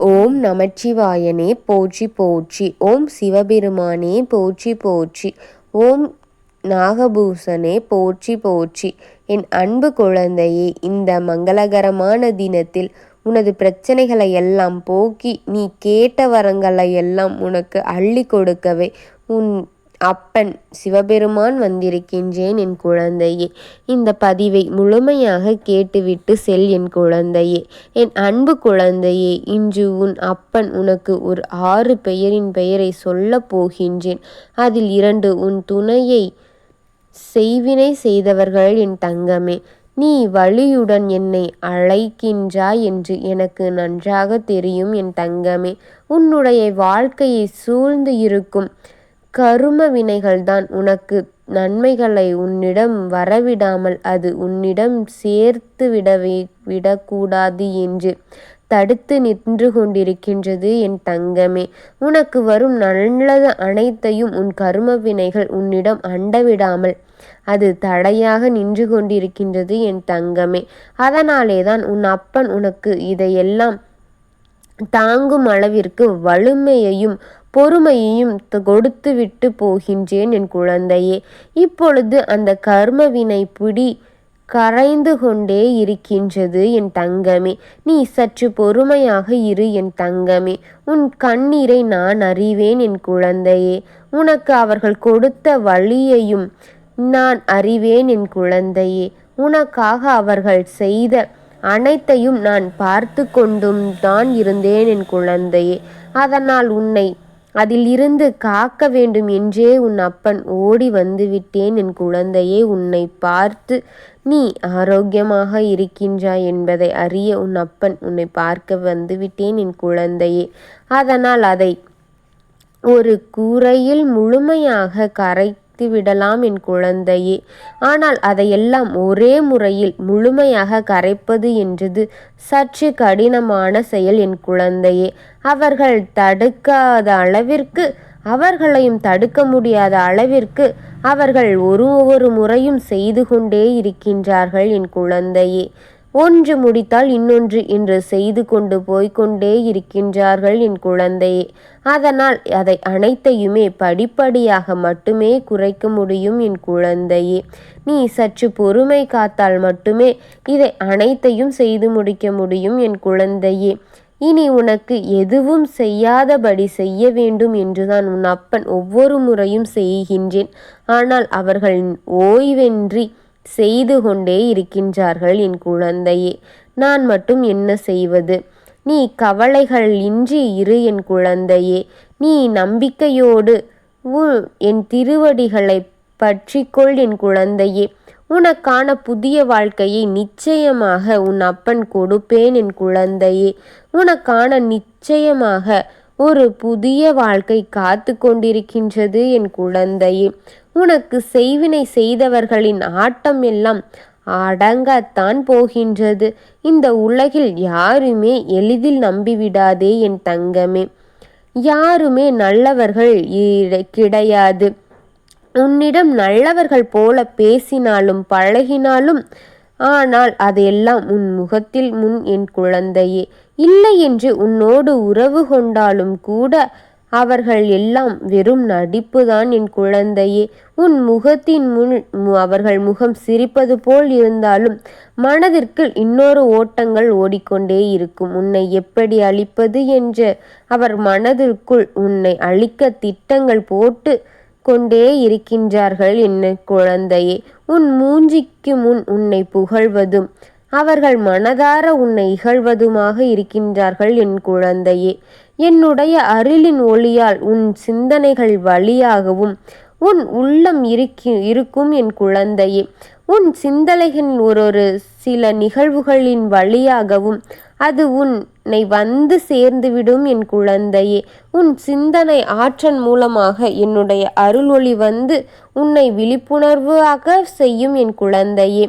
ஓம் நமச்சிவாயனே போற்றி போற்றி. ஓம் சிவபெருமானே போற்றி போற்றி. ஓம் நாகபூசனே போற்றி போற்றி. என் அன்பு குழந்தையே, இந்த மங்களகரமான தினத்தில் உனது பிரச்சனைகளை எல்லாம் போக்கி நீ கேட்ட வரங்களை எல்லாம் உனக்கு அள்ளி கொடுக்கவே உன் அப்பன் சிவபெருமான் வந்திருக்கின்றேன் என் குழந்தையே. இந்த பதிவை முழுமையாக கேட்டுவிட்டு செல் என் குழந்தையே. என் அன்பு குழந்தையே, இன்று உன் அப்பன் உனக்கு ஒரு 6 பெயரின் பெயரை சொல்லப் போகின்றேன். அதில் 2 உன் துணையை செய்வினை செய்தவர்கள் என் தங்கமே. நீ வலியுடன் என்னை அழைக்கின்றாய் என்று எனக்கு நன்றாக தெரியும் என் தங்கமே. உன்னுடைய வாழ்க்கையை சூழ்ந்து இருக்கும் கரும வினைகள்தான் உனக்கு நன்மைகளை உன்னிடம் வரவிடாமல் அது உன்னிடம் சேர்த்து விடக்கூடாது என்று தடுத்து நின்று கொண்டிருக்கின்றது என் தங்கமே. உனக்கு வரும் நல்லது அனைத்தையும் உன் கரும வினைகள் உன்னிடம் அண்டவிடாமல் அது தடையாக நின்று கொண்டிருக்கின்றது என் தங்கமே. அதனாலேதான் உன் அப்பன் உனக்கு இதையெல்லாம் தாங்கும் அளவிற்கு வலிமையையும் பொறுமையையும் கொடுத்து விட்டு போகின்றேன் என் குழந்தையே. இப்பொழுது அந்த கர்மவினை பிடி கரைந்து கொண்டே இருக்கின்றது என் தங்கமே. நீ சற்று பொறுமையாக இரு என் தங்கமே. உன் கண்ணீரை நான் அறிவேன் என் குழந்தையே. உனக்கு அவர்கள் கொடுத்த வழியையும் நான் அறிவேன் என் குழந்தையே. உனக்காக அவர்கள் செய்த அனைத்தையும் நான் பார்த்து கொண்டும் தான் இருந்தேன் என் குழந்தையே. அதனால் உன்னை அதிலிருந்து காக்க வேண்டும் என்றே உன் அப்பன் ஓடி வந்து விட்டேன் என் குழந்தையே. உன்னை பார்த்து நீ ஆரோக்கியமாக இருக்கின்றாய் என்பதை அறிய உன் அப்பன் உன்னை பார்க்க வந்து விட்டேன் என் குழந்தையே. அதனால் அதை ஒரு கூரையில் முழுமையாக விடலாம் என் குழந்தையே. ஆனால் அதையெல்லாம் ஒரே முறையில் முழுமையாக கரைப்பது என்றது சற்று கடினமான செயல் என் குழந்தையே. அவர்கள் தடுக்காத அளவிற்கு, அவர்களையும் தடுக்க முடியாத அளவிற்கு அவர்கள் ஒரு முறையும் செய்து கொண்டே இருக்கின்றார்கள் என் குழந்தையே. ஒன்று முடித்தால் இன்னொன்று என்று செய்து கொண்டு போய்கொண்டே இருக்கின்றார்கள் என் குழந்தையே. அதனால் அதை அனைத்தையுமே படிப்படியாக மட்டுமே குறைக்க முடியும் என் குழந்தையே. நீ சற்று பொறுமை காத்தால் மட்டுமே இதை அனைத்தையும் செய்து முடிக்க முடியும் என் குழந்தையே. இனி உனக்கு எதுவும் செய்யாதபடி செய்ய வேண்டும் என்றுதான் உன் அப்பன் ஒவ்வொரு முறையும் செய்கின்றேன். ஆனால் அவர்கள் ஓய்வென்றி செய்து கொண்டே இருக்கின்றார்கள் என் குழந்தையே. நான் மட்டும் என்ன செய்வது? நீ கவலைகள் இன்றி இரு என் குழந்தையே. நீ நம்பிக்கையோடு என் திருவடிகளை பற்றிக்கொள் என் குழந்தையே. உனக்கான புதிய வாழ்க்கையை நிச்சயமாக உன் அப்பன் கொடுப்பேன் என் குழந்தையே. உனக்கான நிச்சயமாக ஒரு புதிய வாழ்க்கை காத்து கொண்டிருக்கின்றது என் குழந்தையே. உனக்கு செய்வினை செய்தவர்களின் ஆட்டம் எல்லாம் அடங்கத்தான் போகின்றது. இந்த உலகில் யாருமே எளிதில் நம்பிவிடாதே என் தங்கமே. யாருமே நல்லவர்கள் கிடையாது. உன்னிடம் நல்லவர்கள் போல பேசினாலும் பழகினாலும் ஆனால் அதையெல்லாம் உன் முகத்தில் முன் என் குழந்தையே. இல்லை என்று உன்னோடு உறவு கொண்டாலும் கூட அவர்கள் எல்லாம் வெறும் நடிப்புதான் என் குழந்தையே. உன் முகத்தின் முன் அவர்கள் முகம் சிரிப்பது போல் இருந்தாலும் மனதிற்கு இன்னொரு ஓட்டங்கள் ஓடிக்கொண்டே இருக்கும். உன்னை எப்படி அழிப்பது என்ற அவர் மனதிற்குள் உன்னை அழிக்க திட்டங்கள் போட்டு கொண்டே இருக்கின்றார்கள் என்ன குழந்தையே. உன் மூஞ்சிக்கு முன் உன்னை புகழ்வதும் அவர்கள் மனதார உன்னை இகழ்வதுமாக இருக்கின்றார்கள் என் குழந்தையே. என்னுடைய அருளின் ஒளியால் உன் சிந்தனைகள் வழியாகவும் உன் உள்ளம் இருக்கும் என் குழந்தையே. உன் சிந்தனைகளின் ஒரு சில நிகழ்வுகளின் வழியாகவும் அது உன்னை வந்து சேர்ந்துவிடும் என் குழந்தையே. உன் சிந்தனை ஆற்றல் மூலமாக என்னுடைய அருள் ஒளி வந்து உன்னை விழிப்புணர்வாக செய்யும் என் குழந்தையே.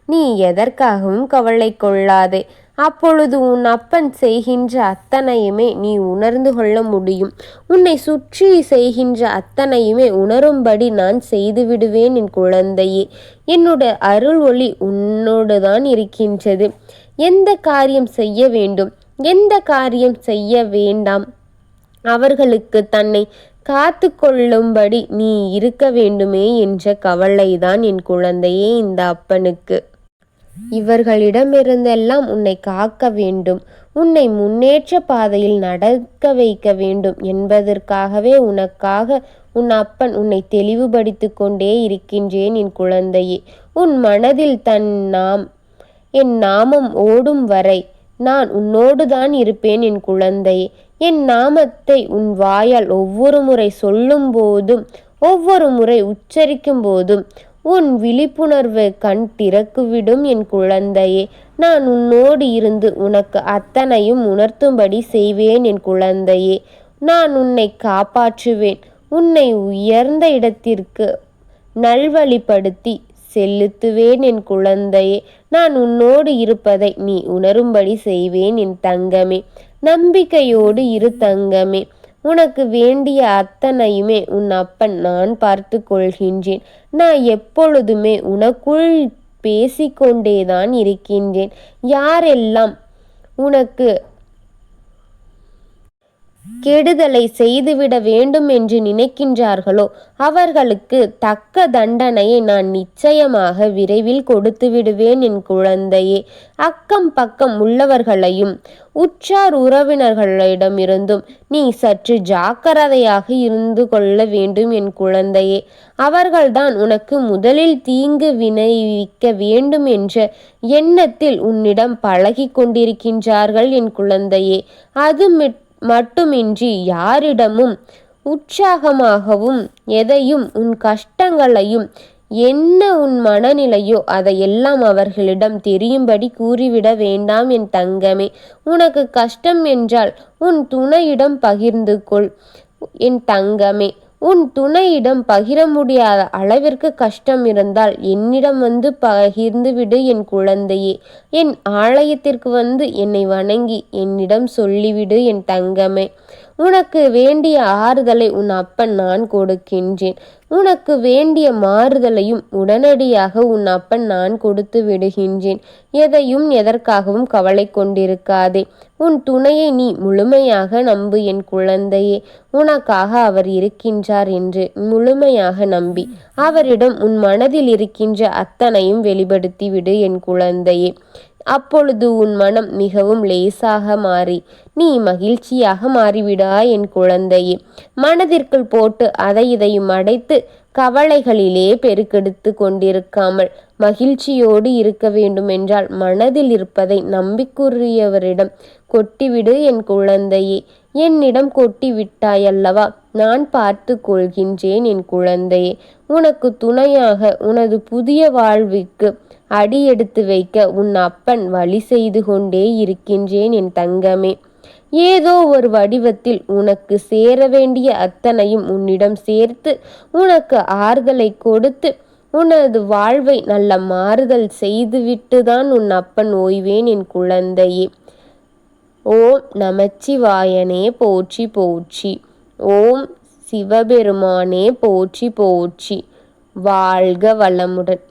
நீ எதற்காகவும் கவலை கொள்ளாதே. அப்பொழுது உன் அப்பன் செய்கின்ற அத்தனையுமே நீ உணர்ந்து கொள்ள முடியும். உன்னை சுற்றி செய்கின்ற அத்தனையுமே உணரும்படி நான் செய்து விடுவேன் என் குழந்தையே. என்னோட அருள் ஒளி உன்னோடு தான் இருக்கின்றது. எந்த காரியம் செய்ய வேண்டும், எந்த காரியம் செய்ய வேண்டாம், அவர்களுக்கு தன்னை காத்து கொள்ளும்படி நீ இருக்க வேண்டுமே என்ற கவலைதான் என் குழந்தையே இந்த அப்பனுக்கு. இவர்களிடமிருந்தெல்லாம் உன்னை காக்க வேண்டும், உன்னை முன்னேற்ற பாதையில் நடக்க வைக்க வேண்டும் என்பதற்காகவே உனக்காக உன் அப்பன் உன்னை தெளிவுபடுத்தி கொண்டே இருக்கின்றேன் என் குழந்தையே. உன் மனதில் என் நாமம் ஓடும் வரை நான் உன்னோடுதான் இருப்பேன் என் குழந்தையே. என் நாமத்தை உன் வாயால் ஒவ்வொரு முறை சொல்லும் போதும், ஒவ்வொரு முறை உச்சரிக்கும் போதும் உன் விழிப்புணர்வு கண் திறக்குவிடும் என் குழந்தையே. நான் உன்னோடு இருந்து உனக்கு அத்தனையும் உணர்த்தும்படி செய்வேன் என் குழந்தையே. நான் உன்னை காப்பாற்றுவேன், உன்னை உயர்ந்த இடத்திற்கு நல்வழிப்படுத்தி செலுத்துவேன் என் குழந்தையே. நான் உன்னோடு இருப்பதை நீ உணரும்படி செய்வேன் என் தங்கமே. நம்பிக்கையோடு இரு தங்கமே. உனக்கு வேண்டிய அத்தனையுமே உன் அப்பன் நான் பார்த்து கொள்கின்றேன். நான் எப்பொழுதுமே உனக்குள் பேசிக்கொண்டேதான் இருக்கின்றேன். யாரெல்லாம் உனக்கு கெடுதலை செய்துவிட வேண்டும் என்று நினைக்கின்றார்களோ அவர்களுக்கு தக்க தண்டனையை நான் நிச்சயமாக விரைவில் கொடுத்து விடுவேன் என் குழந்தையே. அக்கம் பக்கம் உள்ளவர்களையும் உற்றார் உறவினர்களிடமிருந்தும் நீ சற்று ஜாக்கிரதையாக இருந்து கொள்ள வேண்டும் என் குழந்தையே. அவர்கள்தான் உனக்கு முதலில் தீங்கு விளைவிக்க வேண்டும் என்ற எண்ணத்தில் உன்னிடம் பழகி கொண்டிருக்கின்றார்கள் என் குழந்தையே. அது மட்டுமின்றி யாரிடமும் உற்சாகமாகவும் எதையும் உன் கஷ்டங்களையும் என்ன உன் மனநிலையோ அதையெல்லாம் அவர்களிடம் தெரியும்படி கூறிவிட வேண்டாம் என் தங்கமே. உனக்கு கஷ்டம் என்றால் உன் துணையிடம் பகிர்ந்து கொள் என் தங்கமே. உன் துணையிடம் பகிர முடியாத அளவிற்கு கஷ்டம் இருந்தால் என்னிடம் வந்து பகிர்ந்து விடு என் குழந்தையே. என் ஆலயத்திற்கு வந்து என்னை வணங்கி என்னிடம் சொல்லிவிடு என் தங்கமே. உனக்கு வேண்டிய ஆறுதலை உன் அப்பன் நான் கொடுக்கின்றேன். உனக்கு வேண்டிய மாறுதலையும் உடனடியாக உன் அப்பன் நான் கொடுத்து விடுகின்றேன். எதையும் எதற்காகவும் கவலை கொண்டிருக்காதே. உன் துணையை நீ முழுமையாக நம்பு என் குழந்தையே. உனக்காக அவர் இருக்கின்றார் என்று முழுமையாக நம்பி அவரிடம் உன் மனதில் இருக்கின்ற அத்தனையும் வெளிப்படுத்தி விடு என் குழந்தையே. அப்பொழுது உன் மனம் மிகவும் லேசாக மாறி நீ மகிழ்ச்சியாக மாறிவிடாய் என் குழந்தையே. மனதிற்குள் போட்டு அதை இதையும் அடைத்து கவலைகளிலே பெருக்கெடுத்து கொண்டிருக்காமல் மகிழ்ச்சியோடு இருக்க வேண்டுமென்றால் மனதில் இருப்பதை நம்பிக்கையுரியவரிடம் கொட்டிவிடு என் குழந்தையே. என்னிடம் கொட்டி விட்டாயல்லவா, நான் பார்த்து கொள்கின்றேன் என் குழந்தையே. உனக்கு துணையாக உனது புதிய வாழ்வுக்கு அடியெடுத்து வைக்க உன் அப்பன் வழி செய்து கொண்டே இருக்கின்றேன் என் தங்கமே. ஏதோ ஒரு வடிவத்தில் உனக்கு சேர வேண்டிய அத்தனையும் உன்னிடம் சேர்த்து உனக்கு ஆறுதலை கொடுத்து உனது வாழ்வை நல்ல மாறுதல் செய்துவிட்டுதான் உன் அப்பன் ஓய்வேன் என் குழந்தையே. ஓம் நமச்சிவாயனே போற்றி போற்றி. ஓம் சிவபெருமானே போற்றி போற்றி. வாழ்க வளமுடன்.